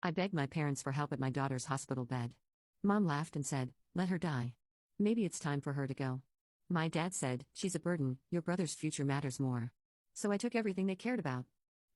I begged my parents for help at my daughter's hospital bed. Mom laughed and said, "Let her die. Maybe it's time for her to go." My dad said, "She's a burden, your brother's future matters more." So I took everything they cared about.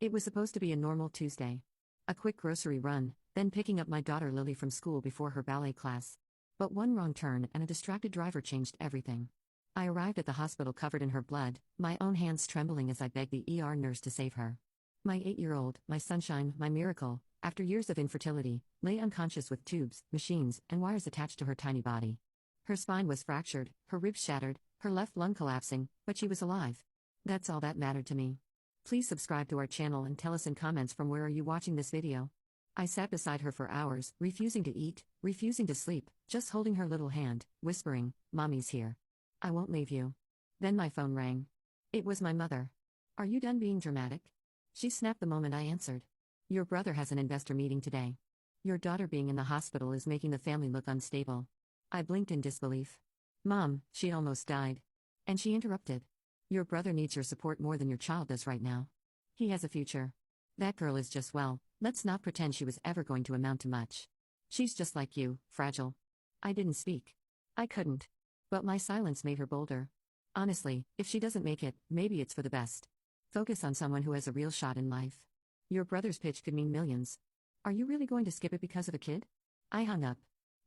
It was supposed to be a normal Tuesday. A quick grocery run, then picking up my daughter Lily from school before her ballet class. But one wrong turn and a distracted driver changed everything. I arrived at the hospital covered in her blood, my own hands trembling as I begged the ER nurse to save her. My 8-year-old, my sunshine, my miracle, after years of infertility, lay unconscious with tubes, machines, and wires attached to her tiny body. Her spine was fractured, her ribs shattered, her left lung collapsing, but she was alive. That's all that mattered to me. Please subscribe to our channel and tell us in comments from where are you watching this video. I sat beside her for hours, refusing to eat, refusing to sleep, just holding her little hand, whispering, "Mommy's here. I won't leave you." Then my phone rang. It was my mother. "Are you done being dramatic?" She snapped the moment I answered. "Your brother has an investor meeting today. Your daughter being in the hospital is making the family look unstable." I blinked in disbelief. "Mom, she almost died." And she interrupted. "Your brother needs your support more than your child does right now. He has a future. That girl is just, well, let's not pretend she was ever going to amount to much. She's just like you, fragile." I didn't speak. I couldn't. But my silence made her bolder. "Honestly, if she doesn't make it, maybe it's for the best. Focus on someone who has a real shot in life. Your brother's pitch could mean millions. Are you really going to skip it because of a kid?" I hung up.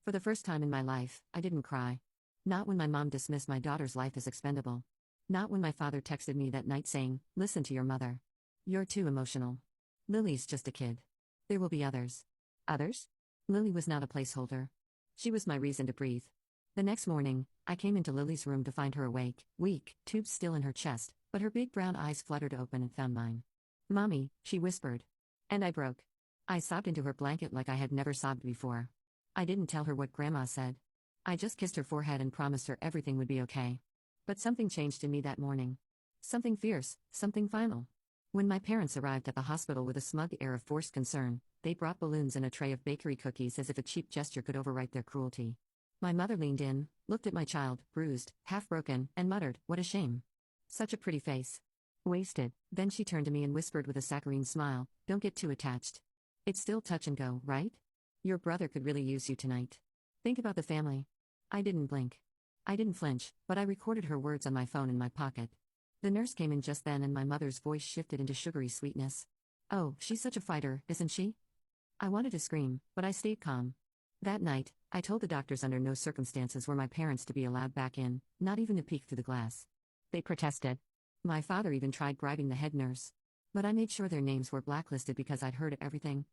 For the first time in my life, I didn't cry. Not when my mom dismissed my daughter's life as expendable. Not when my father texted me that night saying, "Listen to your mother. You're too emotional. Lily's just a kid. There will be others." Others? Lily was not a placeholder. She was my reason to breathe. The next morning, I came into Lily's room to find her awake, weak, tubes still in her chest, but her big brown eyes fluttered open and found mine. "Mommy," she whispered. And I broke. I sobbed into her blanket like I had never sobbed before. I didn't tell her what Grandma said. I just kissed her forehead and promised her everything would be okay. But something changed in me that morning. Something fierce, something final. When my parents arrived at the hospital with a smug air of forced concern, they brought balloons and a tray of bakery cookies as if a cheap gesture could overwrite their cruelty. My mother leaned in, looked at my child, bruised, half broken, and muttered, "What a shame. Such a pretty face. Wasted." Then she turned to me and whispered with a saccharine smile, "Don't get too attached. It's still touch and go, right? Your brother could really use you tonight. Think about the family." I didn't blink. I didn't flinch, but I recorded her words on my phone in my pocket. The nurse came in just then and my mother's voice shifted into sugary sweetness. "Oh, she's such a fighter, isn't she?" I wanted to scream, but I stayed calm. That night, I told the doctors under no circumstances were my parents to be allowed back in, not even to peek through the glass. They protested. My father even tried bribing the head nurse. But I made sure their names were blacklisted because I'd heard everything.